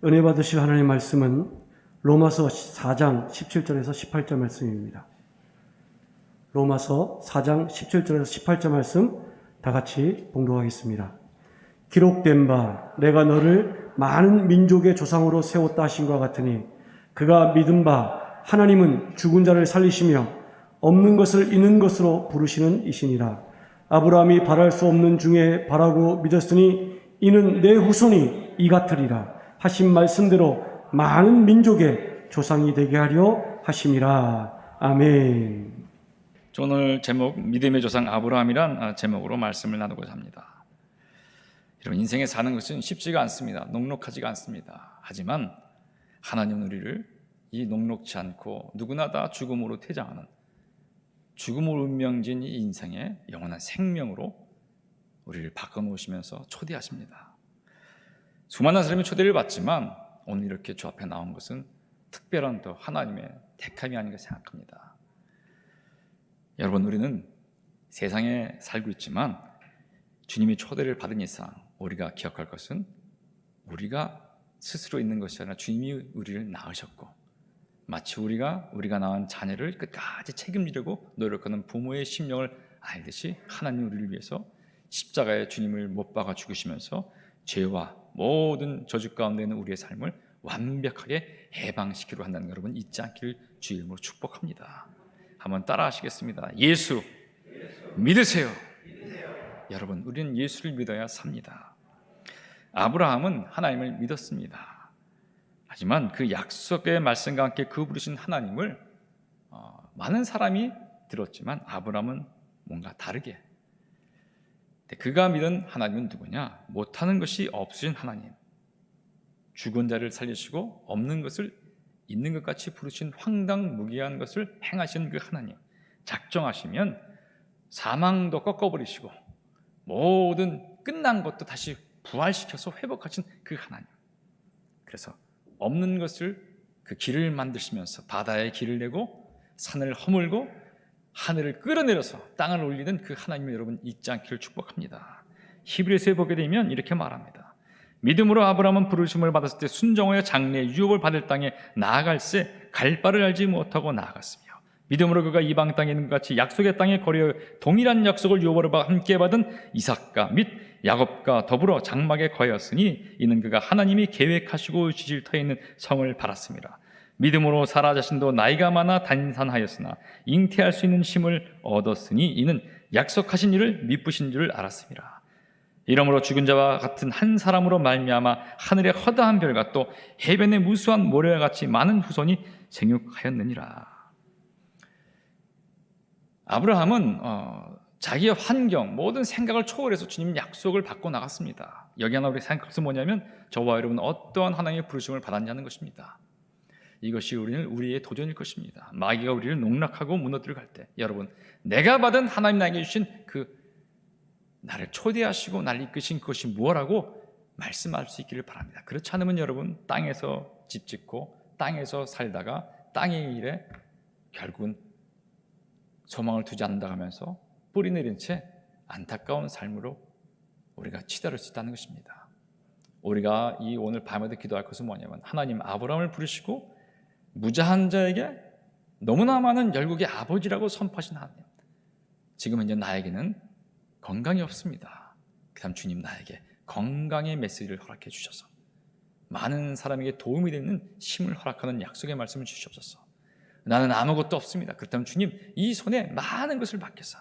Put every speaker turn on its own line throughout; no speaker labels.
은혜 받으실 하나님의 말씀은 로마서 4장 17절에서 18절 말씀입니다. 로마서 4장 17절에서 18절 말씀 다 같이 봉독하겠습니다. 기록된 바 내가 너를 많은 민족의 조상으로 세웠다 하신 것 같으니 그가 믿은 바 하나님은 죽은 자를 살리시며 없는 것을 있는 것으로 부르시는 이시니라. 아브라함이 바랄 수 없는 중에 바라고 믿었으니 이는 내 후손이 이 같으리라 하신 말씀대로 많은 민족의 조상이 되게 하려 하심이라. 아멘.
오늘 제목 믿음의 조상 아브라함이란 제목으로 말씀을 나누고자 합니다. 여러분, 인생에 사는 것은 쉽지가 않습니다. 녹록하지가 않습니다. 하지만 하나님은 우리를 이 녹록지 않고 누구나 다 죽음으로 퇴장하는 죽음을 운명진 이 인생의 영원한 생명으로 우리를 바꿔놓으시면서 초대하십니다. 수많은 사람이 초대를 받지만 오늘 이렇게 주 앞에 나온 것은 특별한 또 하나님의 택함이 아닌가 생각합니다. 여러분, 우리는 세상에 살고 있지만 주님이 초대를 받은 이상 우리가 기억할 것은 우리가 스스로 있는 것이 아니라 주님이 우리를 낳으셨고 마치 우리가 낳은 자녀를 끝까지 책임지려고 노력하는 부모의 심령을 알듯이 하나님 우리를 위해서 십자가에 주님을 못 박아 죽으시면서 죄와 모든 저주 가운데 있는 우리의 삶을 완벽하게 해방시키려 한다는 거 여러분 잊지 않기를 주의 이름으로 축복합니다. 한번 따라 하시겠습니다. 예수 믿으세요. 여러분, 우리는 예수를 믿어야 삽니다. 아브라함은 하나님을 믿었습니다. 하지만 그 약속의 말씀과 함께 그 부르신 하나님을 많은 사람이 들었지만 아브라함은 뭔가 다르게, 그가 믿은 하나님은 누구냐? 못하는 것이 없으신 하나님, 죽은 자를 살리시고 없는 것을 있는 것 같이 부르신 황당무계한 것을 행하시는 그 하나님, 작정하시면 사망도 꺾어버리시고 모든 끝난 것도 다시 부활시켜서 회복하신 그 하나님, 그래서 없는 것을 그 길을 만드시면서 바다에 길을 내고 산을 허물고 하늘을 끌어내려서 땅을 올리는 그 하나님을 여러분 잊지 않기를 축복합니다. 히브리서에 보게 되면 이렇게 말합니다. 믿음으로 아브라함은 부르심을 받았을 때 순종하여 장래의 유업을 받을 땅에 나아갈새 갈 바를 알지 못하고 나아갔으며 믿음으로 그가 이방 땅에 있는 것 같이 약속의 땅에 거리어 동일한 약속을 유업으로 함께 받은 이삭과 및 야곱과 더불어 장막에 거하였으니 이는 그가 하나님이 계획하시고 주실 터에 있는 성을 바랐습니다. 믿음으로 사라 자신도 나이가 많아 단산하였으나 잉태할 수 있는 힘을 얻었으니 이는 약속하신 이를 미쁘신 줄을 알았습니다. 이러므로 죽은 자와 같은 한 사람으로 말미암아 하늘의 허다한 별과 또 해변의 무수한 모래와 같이 많은 후손이 생육하였느니라. 아브라함은 자기의 환경, 모든 생각을 초월해서 주님 약속을 받고 나갔습니다. 여기 하나 우리 생각할 것은 뭐냐면 저와 여러분 어떠한 하나님의 부르심을 받았냐는 것입니다. 이것이 우리의 도전일 것입니다. 마귀가 우리를 농락하고 무너뜨려 갈 때 여러분, 내가 받은 하나님 나에게 주신 그 나를 초대하시고 나를 이끄신 그것이 무엇이라고 말씀할 수 있기를 바랍니다. 그렇지 않으면 여러분 땅에서 집 짓고 땅에서 살다가 땅의 일에 결국은 소망을 두지 않는다 하면서 뿌리 내린 채 안타까운 삶으로 우리가 치달을 수 있다는 것입니다. 우리가 이 오늘 밤에도 기도할 것은 뭐냐면 하나님 아브라함을 부르시고 무자한 자에게 너무나 많은 열국의 아버지라고 선포하신 하나님, 지금 현재 나에게는 건강이 없습니다. 그 다음 주님 나에게 건강의 메시지를 허락해 주셔서 많은 사람에게 도움이 되는 힘을 허락하는 약속의 말씀을 주시옵소서. 나는 아무것도 없습니다. 그렇다면 주님 이 손에 많은 것을 맡겨서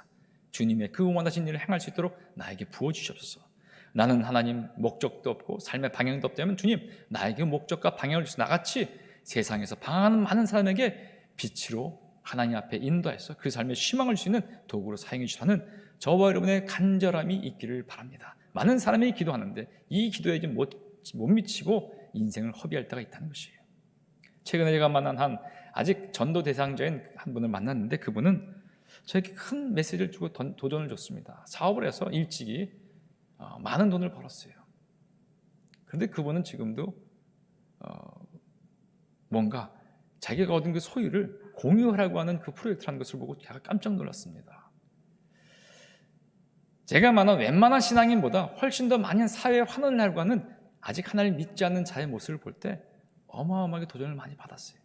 주님의 그 원하신 일을 행할 수 있도록 나에게 부어주시옵소서. 나는 하나님 목적도 없고 삶의 방향도 없다면 주님 나에게 목적과 방향을 주셔서 나같이 세상에서 방황하는 많은 사람에게 빛으로 하나님 앞에 인도해서 그 삶에 희망을 줄 수 있는 도구로 사용해 주시라는 저와 여러분의 간절함이 있기를 바랍니다. 많은 사람이 기도하는데 이 기도에 못 미치고 인생을 허비할 때가 있다는 것이에요. 최근에 제가 만난 아직 전도 대상자인 한 분을 만났는데 그분은 저에게 큰 메시지를 주고 도전을 줬습니다. 사업을 해서 일찍이 많은 돈을 벌었어요. 그런데 그분은 지금도 뭔가 자기가 얻은 그 소유를 공유하라고 하는 그 프로젝트라는 것을 보고 제가 깜짝 놀랐습니다. 제가 만난 웬만한 신앙인보다 훨씬 더 많은 사회에 환원을 하려고 하는 아직 하나님을 믿지 않는 자의 모습을 볼 때 어마어마하게 도전을 많이 받았어요.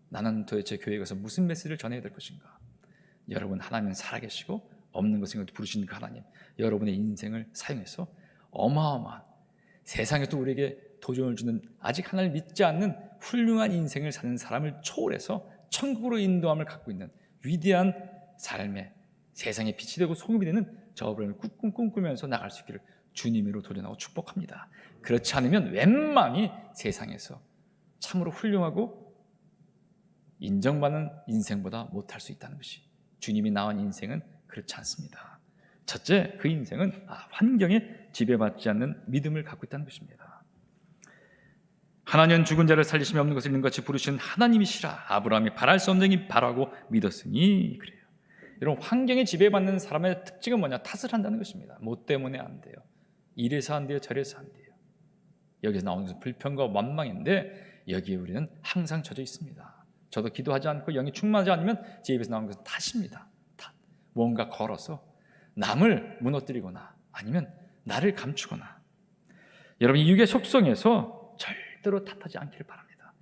나는 도대체 교회에 가서 무슨 메시지를 전해야 될 것인가? 여러분, 하나님은 살아계시고 없는 것을 부르신 그 하나님, 여러분의 인생을 사용해서 어마어마한 세상에도 우리에게 도전을 주는 아직 하나님을 믿지 않는 훌륭한 인생을 사는 사람을 초월해서 천국으로 인도함을 갖고 있는 위대한 삶의 세상에 빛이 되고 소금이 되는 저 여러분을 꾹꾹 꿈꾸면서 나갈 수 있기를 주님으로 도전하고 축복합니다. 그렇지 않으면 웬만히 세상에서 참으로 훌륭하고 인정받는 인생보다 못할 수 있다는 것이, 주님이 낳은 인생은 그렇지 않습니다. 첫째, 그 인생은 환경에 지배받지 않는 믿음을 갖고 있다는 것입니다. 하나님은 죽은 자를 살리심이 없는 것을 있는 같이 부르신 하나님이시라. 아브라함이 바랄 수 없는 이 바라고 믿었으니 그래요. 이런 환경에 지배받는 사람의 특징은 뭐냐? 탓을 한다는 것입니다. 뭐 때문에 안 돼요? 이래서 안 돼요? 저래서 안 돼요? 여기서 나오는 것은 불평과 원망인데 여기에 우리는 항상 젖어 있습니다. 저도 기도하지 않고 영이 충만하지 않으면 제 입에서 나오는 것은 탓입니다. 탓. 뭔가 걸어서 남을 무너뜨리거나 아니면 나를 감추거나. 여러분, 이 육의 속성에서 절대로 탓하지 않기를 바랍니다.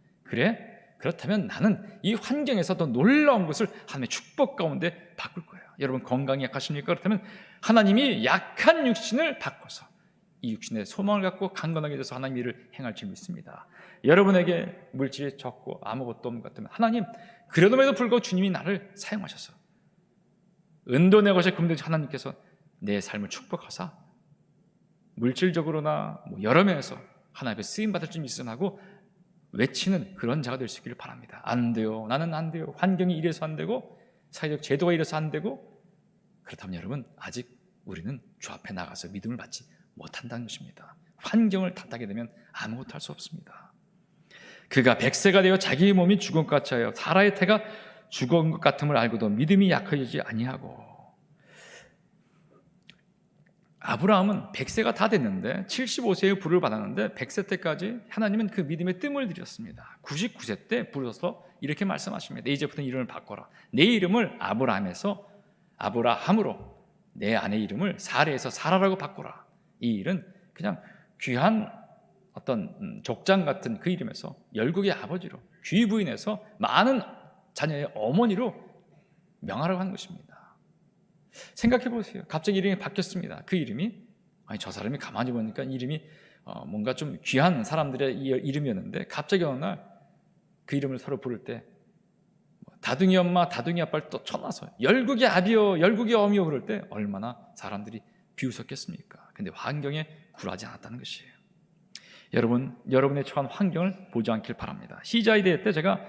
그렇다면 나는 이 환경에서 더 놀라운 것을 하나님의 축복 가운데 바꿀 거예요. 여러분, 건강이 약하십니까? 그렇다면 하나님이 약한 육신을 바꿔서 이 육신의 소망을 갖고 강건하게 돼서 하나님 일을 행할 줄 믿습니다. 여러분에게 물질이 적고 아무것도 없는 것 같으면 하나님, 그래도 불구하고 주님이 나를 사용하셔서 은도 내 것에 금도 하나님께서 내 삶을 축복하사 물질적으로나 여러 면에서 하나님 앞에 쓰임받을 줄 믿음하고 외치는 그런 자가 될 수 있기를 바랍니다. 안 돼요. 나는 안 돼요. 환경이 이래서 안 되고 사회적 제도가 이래서 안 되고. 그렇다면 여러분, 아직 우리는 주 앞에 나가서 믿음을 받지 못한다는 것입니다. 환경을 탓하게 되면 아무것도 할 수 없습니다. 그가 백세가 되어 자기의 몸이 죽은 것 같이 하여 사라의 태가 죽은 것 같음을 알고도 믿음이 약해지지 아니하고. 아브라함은 100세가 다 됐는데 75세의 부를 받았는데 100세 때까지 하나님은 그 믿음의 뜸을 들였습니다. 99세 때 부르셔서 이렇게 말씀하십니다. 이제부터는 이름을 바꿔라. 내 이름을 아브라함에서 아브라함으로, 내 아내 이름을 사레에서 사라라고 바꿔라. 이 일은 그냥 귀한 어떤 족장 같은 그 이름에서 열국의 아버지로, 귀부인에서 많은 자녀의 어머니로 명하라고 하는 것입니다. 생각해 보세요. 갑자기 이름이 바뀌었습니다. 그 이름이, 저 사람이 가만히 보니까 이름이 뭔가 좀 귀한 사람들의 이름이었는데 갑자기 어느 날 그 이름을 서로 부를 때 다둥이 엄마, 다둥이 아빠를 또 쳐놔서 열국의 아비여, 열국의 어미여 부를 때 얼마나 사람들이 비웃었겠습니까? 근데 환경에 굴하지 않았다는 것이에요. 여러분, 여러분의 처한 환경을 보지 않길 바랍니다. 시자이 대회 때 제가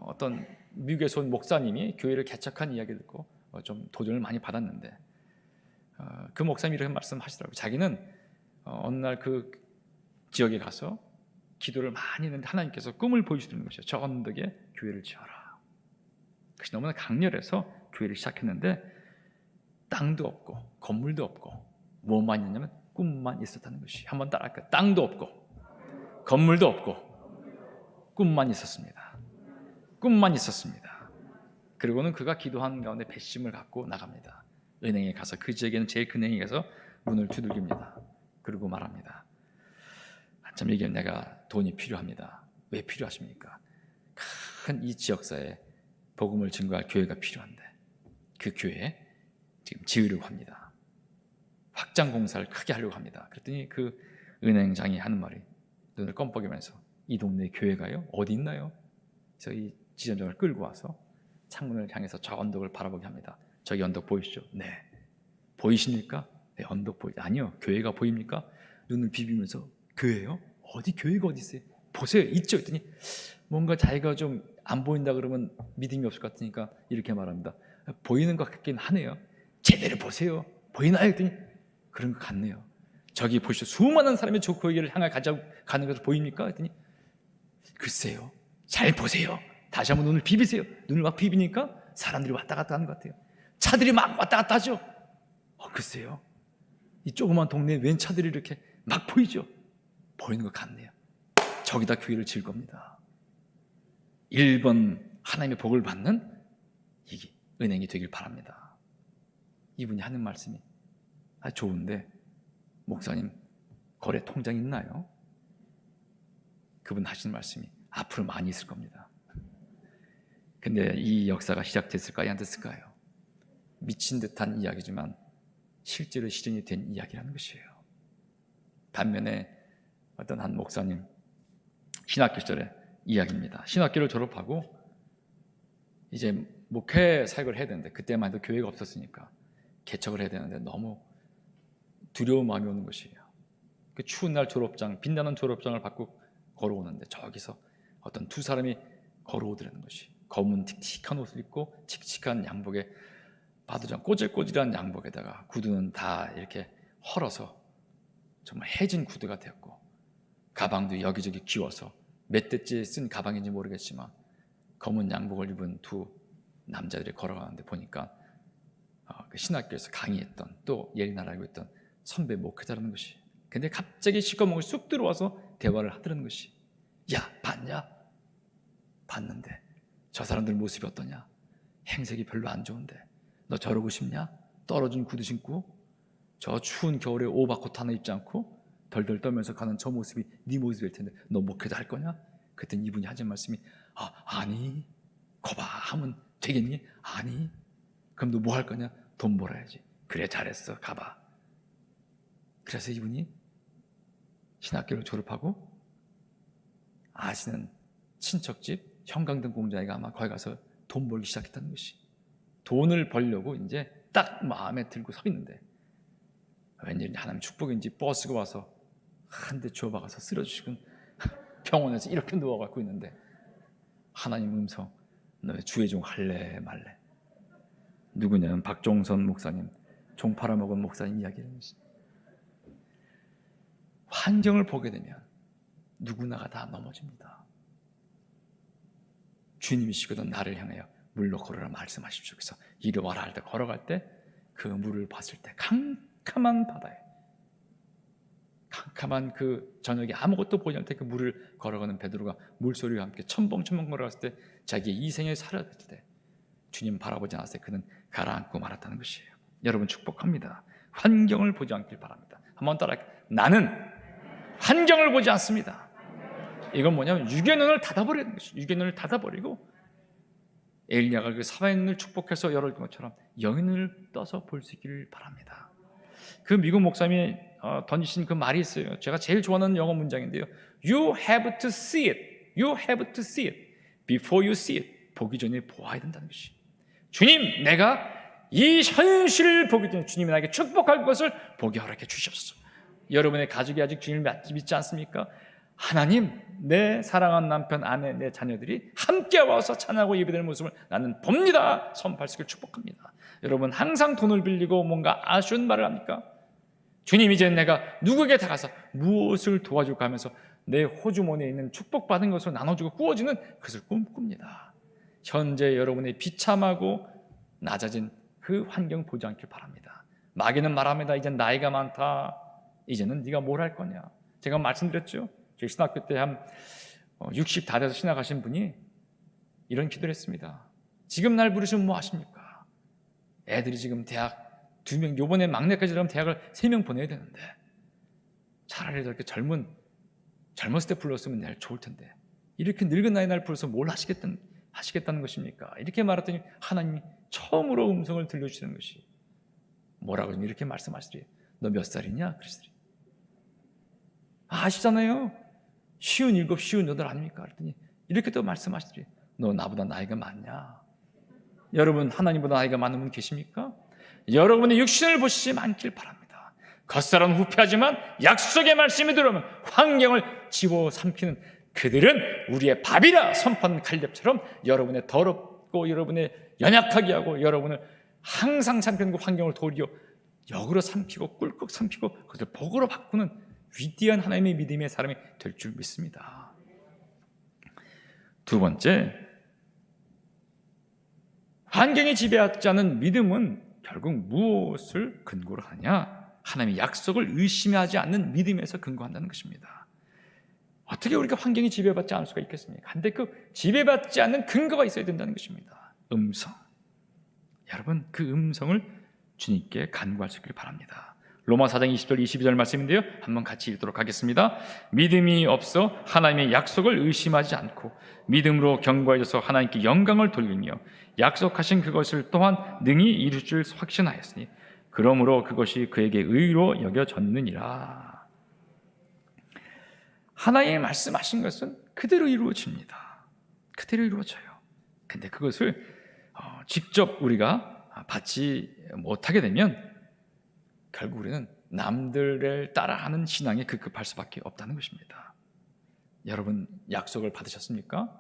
어떤 미국에서 온 목사님이 교회를 개척한 이야기를 듣고 좀 도전을 많이 받았는데 그 목사님이 이렇게 말씀하시더라고요. 자기는 어느 날 그 지역에 가서 기도를 많이 했는데 하나님께서 꿈을 보여주시는 것이요. 저 언덕에 교회를 지어라. 그것이 너무나 강렬해서 교회를 시작했는데 땅도 없고 건물도 없고 뭐만 있냐면 꿈만 있었다는 것이. 한번 따라할까요? 땅도 없고 건물도 없고 꿈만 있었습니다. 꿈만 있었습니다. 그리고는 그가 기도하는 가운데 배심을 갖고 나갑니다. 은행에 가서, 그 지역에는 제일 큰 은행에 가서 문을 두들깁니다. 그리고 말합니다. 참, 이게 내가 돈이 필요합니다. 왜 필요하십니까? 큰 이 지역사에 복음을 증거할 교회가 필요한데 그 교회에 지금 지으려고 합니다. 확장 공사를 크게 하려고 합니다. 그랬더니 그 은행장이 하는 말이, 눈을 껌뻑이면서, 이 동네에 교회가요? 어디 있나요? 그래서 이 지점장을 끌고 와서 창문을 향해서 저 언덕을 바라보게 합니다. 저기 언덕 보이시죠? 네. 보이십니까? 네, 언덕 아니요. 교회가 보입니까? 눈을 비비면서, 교회요? 어디 교회가 어디 있어요? 보세요. 있죠? 했더니 뭔가 자기가 좀 안 보인다 그러면 믿음이 없을 것 같으니까 이렇게 말합니다. 보이는 것 같긴 하네요. 제대로 보세요. 보이나요? 했더니 그런 것 같네요. 저기 보시죠. 수많은 사람이 저 교회를 향해 가는 것을 보입니까? 했더니 글쎄요. 잘 보세요. 다시 한번 눈을 비비세요. 눈을 막 비비니까 사람들이 왔다 갔다 하는 것 같아요. 차들이 막 왔다 갔다 하죠. 글쎄요. 이 조그만 동네에 웬 차들이 이렇게 막 보이죠? 보이는 것 같네요. 저기다 교회를 지을 겁니다. 1번 하나님의 복을 받는 이 은행이 되길 바랍니다. 이분이 하는 말씀이 좋은데, 목사님, 거래 통장 있나요? 그분 하신 말씀이 앞으로 많이 있을 겁니다. 근데 이 역사가 시작됐을까요? 안 됐을까요? 미친 듯한 이야기지만 실제로 실현이 된 이야기라는 것이에요. 반면에 어떤 한 목사님 신학교 시절의 이야기입니다. 신학교를 졸업하고 이제 목회 사역을 해야 되는데, 그때만 해도 교회가 없었으니까 개척을 해야 되는데 너무 두려운 마음이 오는 것이에요. 그 추운 날 졸업장, 빛나는 졸업장을 받고 걸어오는데 저기서 어떤 두 사람이 걸어오더라는 것이, 검은 틱틱한 옷을 입고 칙칙한 양복에, 바도장 꼬질꼬질한 양복에다가 구두는 다 이렇게 헐어서 정말 해진 구두가 되었고, 가방도 여기저기 끼워서 몇 대째 쓴 가방인지 모르겠지만 검은 양복을 입은 두 남자들이 걸어가는데 보니까 그 신학교에서 강의했던, 또 예리날 알고 있던 선배 목회자라는 것이. 근데 갑자기 시꺼먼 것이 쑥 들어와서 대화를 하더라는 것이, 야, 봤냐? 봤는데 저 사람들 모습이 어떠냐? 행색이 별로 안 좋은데 너 저러고 싶냐? 떨어진 구두 신고 저 추운 겨울에 오버코트 하나 입지 않고 덜덜 떨면서 가는 저 모습이 네 모습일 텐데 너 목회도 할 거냐? 그랬더니 이분이 하신 말씀이, 아니, 거봐 하면 되겠니? 아니, 그럼 너 뭐 할 거냐? 돈 벌어야지. 그래, 잘했어, 가봐. 그래서 이분이 신학교를 졸업하고 아시는 친척집 형광등 공장이가 아마 거기 가서 돈 벌기 시작했다는 것이. 돈을 벌려고 이제 딱 마음에 들고 서 있는데 왠지 하나님 축복인지 버스가 와서 한 대 주워박아서 쓰러지시고 병원에서 이렇게 누워갖고 있는데 하나님 음성, 너 주의 종 할래 말래? 누구냐면 박종선 목사님, 종 팔아먹은 목사님 이야기를 했습니다. 환경을 보게 되면 누구나가 다 넘어집니다. 주님이시거든 나를 향하여 물로 걸어라 말씀하십시오. 그래서 이리 와라 할 때 걸어갈 때 그 물을 봤을 때 캄캄한 바다에, 캄캄한 그 저녁에 아무것도 보지 않을 때 그 물을 걸어가는 베드로가 물소리와 함께 첨벙첨벙 걸어갔을 때 자기의 이생을 사라졌을 때 주님 바라보지 않았어요. 그는 가라앉고 말았다는 것이에요. 여러분 축복합니다. 환경을 보지 않길 바랍니다. 한번 따라, 나는 환경을 보지 않습니다. 이건 뭐냐면 육의 눈을 닫아버리는 것이에요. 육의 눈을 닫아버리고 엘리야가 그 사방의 눈을 축복해서 열어준 것처럼 영의 눈을 떠서 볼 수 있기를 바랍니다. 그 미국 목사님이 던지신 그 말이 있어요. 제가 제일 좋아하는 영어 문장인데요. You have to see it. You have to see it before you see it. 보기 전에 보아야 된다는 것이. 주님, 내가 이 현실을 보기 전에 주님이 나에게 축복할 것을 보게 허락해 주시옵소서. 여러분의 가족이 아직 주님을 믿지 않습니까? 하나님, 내 사랑하는 남편, 아내, 내 자녀들이 함께 와서 찬양하고 예배드리는 모습을 나는 봅니다. 선포할 수 있기를 축복합니다. 여러분 항상 돈을 빌리고 뭔가 아쉬운 말을 합니까? 주님, 이제 내가 누구에게 다가서 무엇을 도와줄까 하면서 내 호주머니에 있는 축복받은 것을 나눠주고 구워지는 그것을 꿈꿉니다. 현재 여러분의 비참하고 낮아진 그 환경 보지 않길 바랍니다. 마귀는 말합니다. 이젠 나이가 많다. 이제는 네가 뭘 할 거냐. 제가 말씀드렸죠. 저희 신학교 때 한 60 다 돼서 신학하신 분이 이런 기도를 했습니다. 지금 날 부르시면 뭐 하십니까? 애들이 지금 대학 2명, 요번에 막내까지 들어가면 대학을 3명 보내야 되는데 차라리 저렇게 젊었을 때 불렀으면 내가 좋을 텐데 이렇게 늙은 나이 날 불러서 뭘 하시겠다는 것입니까? 이렇게 말했더니 하나님이 처음으로 음성을 들려주시는 것이 뭐라고 이렇게 말씀하시더래요. 너 몇 살이냐? 그러시더래요. 아시잖아요. 57, 58 아닙니까? 그랬더니 이렇게 또 말씀하시더래요. 너 나보다 나이가 많냐? 여러분 하나님보다 나이가 많은 분 계십니까? 여러분의 육신을 보시지 않길 바랍니다. 겉사람 후패하지만 약속의 말씀이 들어오면 환경을 집어삼키는 그들은 우리의 밥이라 선포하는 칼렙처럼 여러분의 더럽고 여러분의 연약하게 하고 여러분을 항상 삼키는 그 환경을 도리어 역으로 삼키고 꿀꺽 삼키고 그것을 복으로 바꾸는 위대한 하나님의 믿음의 사람이 될 줄 믿습니다. 두 번째, 환경이 지배하지 않은 믿음은 결국 무엇을 근거로 하냐? 하나님의 약속을 의심하지 않는 믿음에서 근거한다는 것입니다. 어떻게 우리가 환경이 지배받지 않을 수가 있겠습니까? 근데 그 지배받지 않는 근거가 있어야 된다는 것입니다. 음성. 여러분 그 음성을 주님께 간구할 수 있기를 바랍니다. 로마 4장 20절 22절 말씀인데요. 한번 같이 읽도록 하겠습니다. 믿음이 없어 하나님의 약속을 의심하지 않고 믿음으로 견고해져서 하나님께 영광을 돌리며 약속하신 그것을 또한 능히 이룰 줄 확신하였으니 그러므로 그것이 그에게 의로 여겨졌느니라. 하나님의 말씀하신 것은 그대로 이루어집니다. 그대로 이루어져요. 근데 그것을 직접 우리가 받지 못하게 되면 결국 우리는 남들을 따라하는 신앙에 급급할 수밖에 없다는 것입니다. 여러분 약속을 받으셨습니까?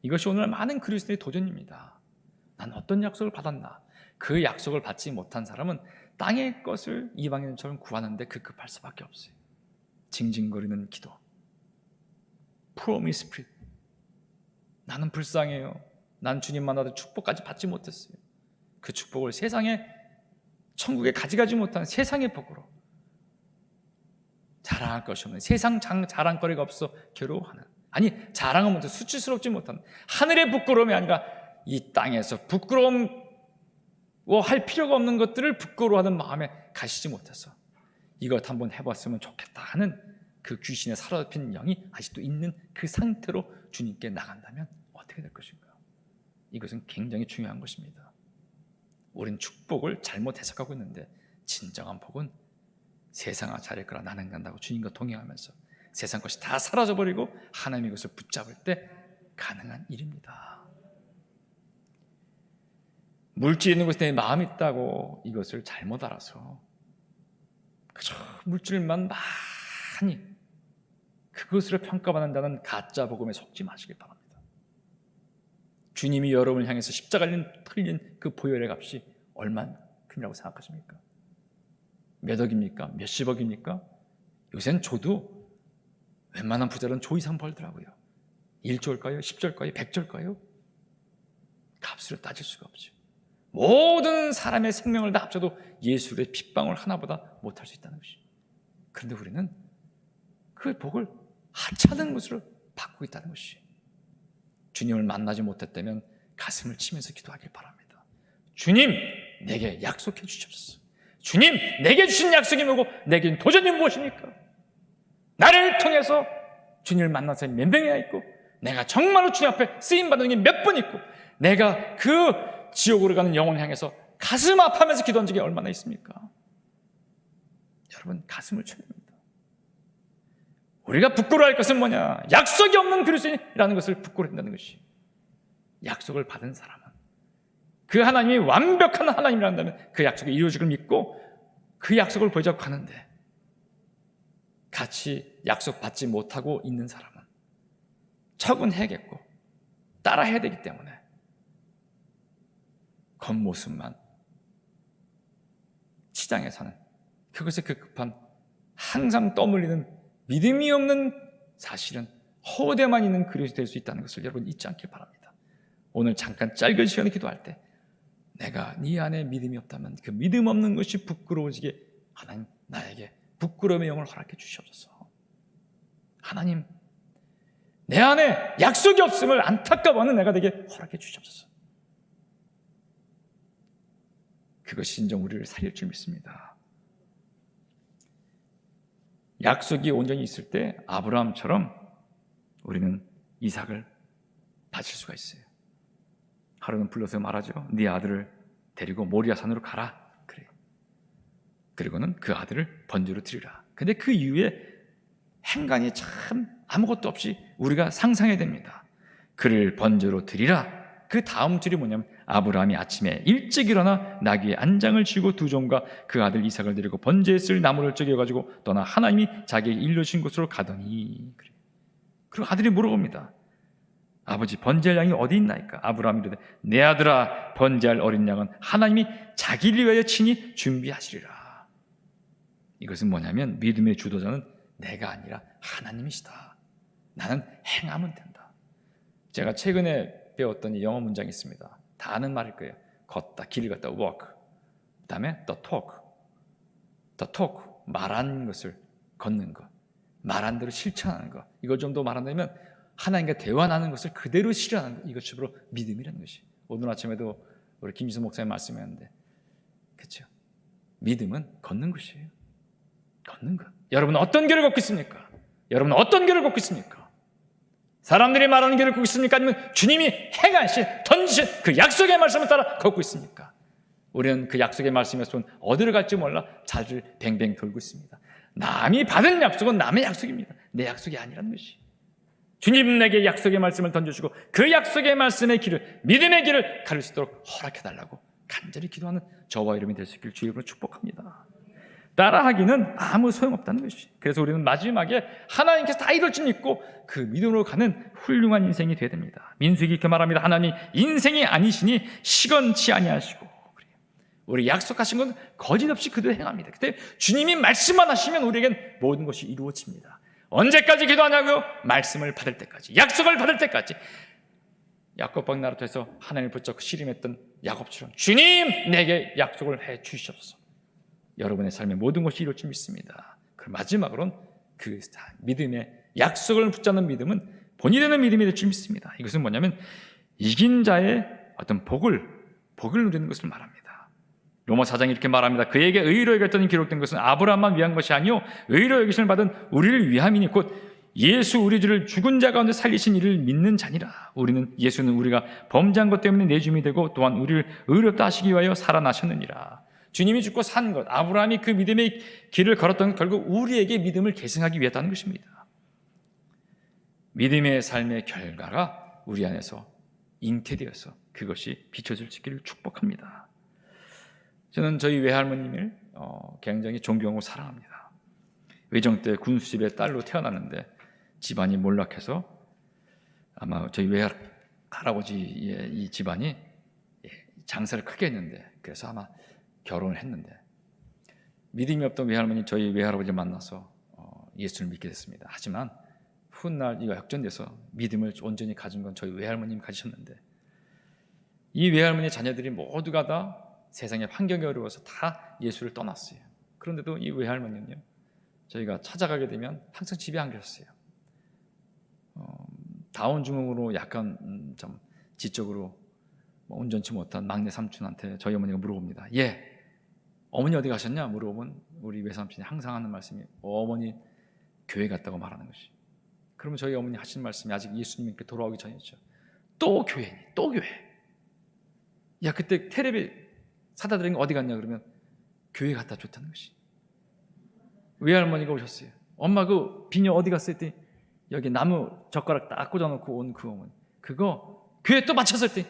이것이 오늘 많은 그리스도의 도전입니다. 난 어떤 약속을 받았나? 그 약속을 받지 못한 사람은 땅의 것을 이방인처럼 구하는데 급급할 수밖에 없어요. 징징거리는 기도, 프로미스 프릿. 나는 불쌍해요. 난 주님 만나도 축복까지 받지 못했어요. 그 축복을 세상에 천국에 가져가지 못한 세상의 복으로 자랑할 것이 없는 세상 자랑거리가 없어 괴로워하는, 아니 자랑은 못해 수치스럽지 못한 하늘의 부끄러움이 아니라 이 땅에서 부끄러움할 필요가 없는 것들을 부끄러워하는 마음에 가시지 못해서 이것 한번 해봤으면 좋겠다 하는 그 귀신에 사로잡힌 영이 아직도 있는 그 상태로 주님께 나간다면 어떻게 될 것인가? 이것은 굉장히 중요한 것입니다. 우린 축복을 잘못 해석하고 있는데 진정한 복은 세상아 잘할 거라 나는 간다고 주님과 동행하면서 세상 것이 다 사라져버리고 하나님의 것을 붙잡을 때 가능한 일입니다. 물질 있는 곳에 내 마음이 있다고 이것을 잘못 알아서 그저 물질만 많이 그것으로 평가받는다는 가짜 복음에 속지 마시길 바랍니다. 주님이 여러분을 향해서 십자가를 틀린 그 보혈의 값이 얼마큼이라고 생각하십니까? 몇 억입니까? 몇십억입니까? 요새는 줘도 웬만한 부자는 조 이상 벌더라고요. 1조일까요? 10조일까요? 100조일까요? 값으로 따질 수가 없죠. 모든 사람의 생명을 다 합쳐도 예수의 핏방울 하나보다 못할 수 있다는 것이죠. 그런데 우리는 그 복을 하찮은 것으로 받고 있다는 것이죠. 주님을 만나지 못했다면 가슴을 치면서 기도하길 바랍니다. 주님, 내게 약속해 주시옵소서. 주님, 내게 주신 약속이 뭐고 내게 주신 도전이 무엇입니까? 나를 통해서 주님을 만난 사람이 몇 명이나 있고 내가 정말로 주님 앞에 쓰임받는 게 몇 번 있고 내가 그 지옥으로 가는 영혼을 향해서 가슴 아파하면서 기도한 적이 얼마나 있습니까? 여러분 가슴을 쳐야 됩니다. 우리가 부끄러워할 것은 뭐냐? 약속이 없는 그리스도인이라는 것을 부끄러워한다는 것이. 약속을 받은 사람은 그 하나님이 완벽한 하나님이란다면 그 약속이 이루어질 걸 믿고 그 약속을 보자고 하는데 같이 약속 받지 못하고 있는 사람은 적응해야겠고 따라해야 되기 때문에 겉모습만 치장해 사는 그것에 급급한 항상 떠밀리는 믿음이 없는 사실은 허대만 있는 그리스도 될 수 있다는 것을 여러분 잊지 않길 바랍니다. 오늘 잠깐 짧은 시간에 기도할 때 내가 네 안에 믿음이 없다면 그 믿음 없는 것이 부끄러워지게 하나님 나에게 부끄러움의 영을 허락해 주시옵소서. 하나님 내 안에 약속이 없음을 안타까워하는 내가 되게 허락해 주시옵소서. 그것이 진정 우리를 살릴 줄 믿습니다. 약속이 온전히 있을 때 아브라함처럼 우리는 이삭을 바칠 수가 있어요. 하루는 불러서 말하죠. 네 아들을 데리고 모리아 산으로 가라. 그래. 그리고는 그 아들을 번제로 드리라. 근데 그 이후에 행간이 참 아무것도 없이 우리가 상상해야 됩니다. 그를 번제로 드리라. 그 다음 줄이 뭐냐면 아브라함이 아침에 일찍 일어나 나귀의 안장을 쥐고 두 종과 그 아들 이삭을 데리고 번제에 쓸 나무를 쪼개가지고 떠나 하나님이 자기에게 일러주신 곳으로 가더니. 그리고 아들이 물어봅니다. 아버지 번제할 양이 어디 있나이까? 아브라함이 이르되 내 아들아 번제할 어린 양은 하나님이 자기를 위하여 친히 준비하시리라. 이것은 뭐냐면 믿음의 주도자는 내가 아니라 하나님이시다. 나는 행하면 된다. 제가 최근에 배웠던 영어 문장이 있습니다. 다 아는 말일 거예요. 걷다, 길을 걷다, walk. 그 다음에 the talk, 말한 것을 걷는 것, 말한 대로 실천하는 것. 이걸 좀 더 말한다면 하나님과 대화하는 것을 그대로 실현하는 것. 이것이 바로 믿음이라는 것이. 오늘 아침에도 우리 김지수 목사님 말씀했는데, 그렇죠? 믿음은 걷는 것이에요. 걷는 것. 여러분은 어떤 길을 걷고 있습니까? 여러분은 어떤 길을 걷고 있습니까? 사람들이 말하는 길을 걷고 있습니까? 아니면 주님이 행하신, 던지신 그 약속의 말씀을 따라 걷고 있습니까? 우리는 그 약속의 말씀에서 어디를 갈지 몰라 자주 뱅뱅 돌고 있습니다. 남이 받은 약속은 남의 약속입니다. 내 약속이 아니라는 것이. 주님 내게 약속의 말씀을 던져주고 그 약속의 말씀의 길을, 믿음의 길을 가릴 수 있도록 허락해달라고 간절히 기도하는 저와 여러분이 될 수 있기를 주의 이름으로 축복합니다. 따라하기는 아무 소용없다는 것이. 그래서 우리는 마지막에 하나님께서 다 이룰 줄 믿고 그 믿음으로 가는 훌륭한 인생이 되어야 됩니다. 민수기 이렇게 말합니다. 하나님 인생이 아니시니 시건치 아니하시고, 우리 약속하신 건 거짓없이 그대로 행합니다. 그때 주님이 말씀만 하시면 우리에겐 모든 것이 이루어집니다. 언제까지 기도하냐고요? 말씀을 받을 때까지, 약속을 받을 때까지. 야곱방 나루터에서 하나님을 붙잡고 씨름했던 야곱처럼 주님 내게 약속을 해 주시옵소서. 여러분의 삶의 모든 것이 이룰 줄 믿습니다. 그 마지막으로는 그 믿음의 약속을 붙잡는 믿음은 본이 되는 믿음이 될 줄 믿습니다. 이것은 뭐냐면 이긴 자의 어떤 복을 누리는 것을 말합니다. 로마 4장이 이렇게 말합니다. 그에게 의로 여겼더니 기록된 것은 아브라함만 위한 것이 아니요 의로 여기심을 받은 우리를 위함이니 곧 예수 우리 주를 죽은 자 가운데 살리신 이를 믿는 자니라. 예수는 우리가 범죄한 것 때문에 내줌이 되고 또한 우리를 의롭다 하시기 위하여 살아나셨느니라. 주님이 죽고 산 것, 아브라함이 그 믿음의 길을 걸었던 것, 결국 우리에게 믿음을 계승하기 위했다는 것입니다. 믿음의 삶의 결과가 우리 안에서 잉태되어서 그것이 비춰질 수 있기를 축복합니다. 저는 저희 외할머님을 굉장히 존경하고 사랑합니다. 외정 때 군수집의 딸로 태어났는데 집안이 몰락해서 아마 저희 외할아버지의 이 집안이 장사를 크게 했는데, 그래서 아마 결혼을 했는데 믿음이 없던 외할머니 저희 외할아버지를 만나서 예수를 믿게 됐습니다. 하지만 훗날 이가 역전돼서 믿음을 온전히 가진 건 저희 외할머님이 가지셨는데, 이 외할머니 자녀들이 모두가 다 세상의 환경이 어려워서 다 예수를 떠났어요. 그런데도 이 외할머니는요, 저희가 찾아가게 되면 항상 집에 안 계셨어요. 다운 증후군으로 약간 좀 지적으로 온전치 못한 막내 삼촌한테 저희 어머니가 물어봅니다. 어머니 어디 가셨냐? 물어보면 우리 외삼촌이 항상 하는 말씀이 어머니 교회 갔다고 말하는 것이. 그러면 저희 어머니 하신 말씀이 아직 예수님께 돌아오기 전이죠. 또 교회니? 또 교회? 야, 그때 테레비 사다 드린 거 어디 갔냐? 그러면 교회 갖다 줬다는 것이. 외할머니가 오셨어요. 엄마 그 비녀 어디 갔어? 했더니 여기 나무 젓가락 딱 꽂아놓고 온 그 어머니. 그거 교회 또 맞췄을 때,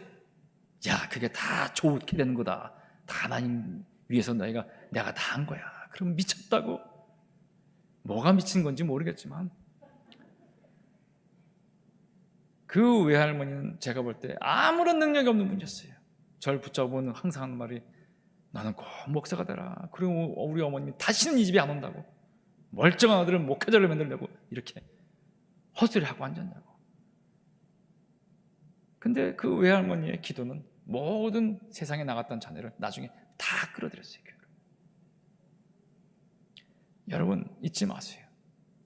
야, 그게 다 좋게 되는 거다. 다 하나님 위해서 내가 다 한 거야. 그럼 미쳤다고? 뭐가 미친 건지 모르겠지만 그 외할머니는 제가 볼 때 아무런 능력이 없는 분이었어요. 저를 붙잡으면 항상 하는 말이 나는 꼭 목사가 되라. 그리고 우리 어머님이 다시는 이 집에 안 온다고. 멀쩡한 아들을 목회자를 만들려고 이렇게 헛소리하고 앉았냐고. 근데 그 외할머니의 기도는 모든 세상에 나갔던 자녀를 나중에 다 끌어들였어요. 여러분 잊지 마세요.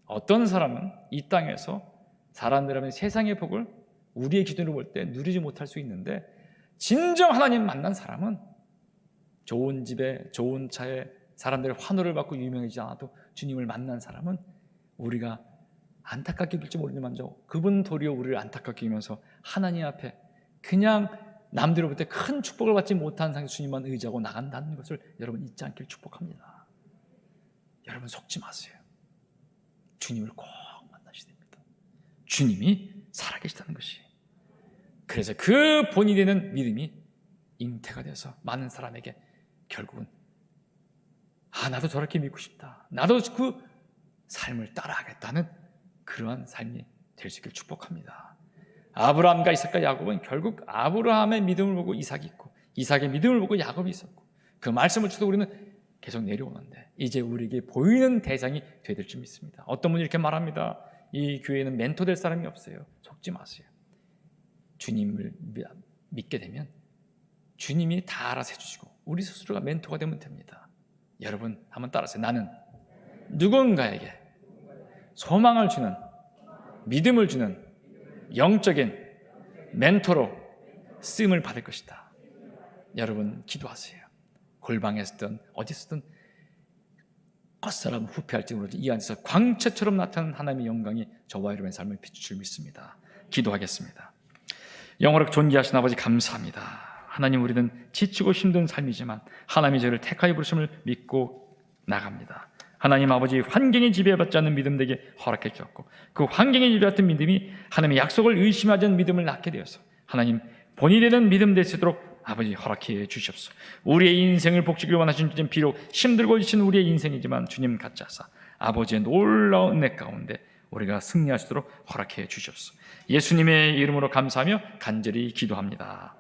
어떤 사람은 이 땅에서 사람들은 세상의 복을 우리의 기준으로 볼 때 누리지 못할 수 있는데, 진정 하나님 만난 사람은 좋은 집에 좋은 차에 사람들의 환호를 받고 유명해지지 않아도 주님을 만난 사람은 우리가 안타깝게 여길지 모르지만저 그분 도리어 우리를 안타깝게 여기면서 하나님 앞에 그냥 남들로 볼 때 큰 축복을 받지 못한 상태에서 주님만 의지하고 나간다는 것을 여러분 잊지 않길 축복합니다. 여러분 속지 마세요. 주님을 꼭 만나셔야 됩니다. 주님이 살아계시다는 것이. 그래서 그 본이 되는 믿음이 잉태가 돼서 많은 사람에게 결국은 나도 저렇게 믿고 싶다. 나도 그 삶을 따라하겠다는 그러한 삶이 될 수 있길 축복합니다. 아브라함과 이삭과 야곱은 결국 아브라함의 믿음을 보고 이삭이 있고, 이삭의 믿음을 보고 야곱이 있었고, 그 말씀을 주도 우리는 계속 내려오는데 이제 우리에게 보이는 대상이 되야 될 줄 믿습니다. 어떤 분이 이렇게 말합니다. 이 교회는 멘토 될 사람이 없어요. 속지 마세요. 주님을 믿게 되면 주님이 다 알아서 해주시고 우리 스스로가 멘토가 되면 됩니다. 여러분 한번 따라하세요. 나는 누군가에게 소망을 주는, 믿음을 주는 영적인 멘토로 쓰임을 받을 것이다. 여러분 기도하세요. 골방에 서든 어디 서든 앞사람 후패할지 모르지 이 안에서 광채처럼 나타나는 하나님의 영광이 저와 여러분의 삶을 비출 줄 믿습니다. 기도하겠습니다. 영원하고 존귀하신 아버지 감사합니다. 하나님, 우리는 지치고 힘든 삶이지만 하나님이 저를 택하여 부르심을 믿고 나갑니다. 하나님 아버지, 환경에 지배받지 않는 믿음 되게 허락해 주셨고 그 환경에 지배받던 믿음이 하나님의 약속을 의심하지 않는 믿음을 낳게 되어서 하나님 본이 되는 믿음 될 수 있도록 아버지 허락해 주시옵소서. 우리의 인생을 복지기를 원하신 주님, 비록 힘들고 지친 우리의 인생이지만 주님 같이 하사 아버지의 놀라운 은혜 가운데 우리가 승리할 수 있도록 허락해 주시옵소서. 예수님의 이름으로 감사하며 간절히 기도합니다.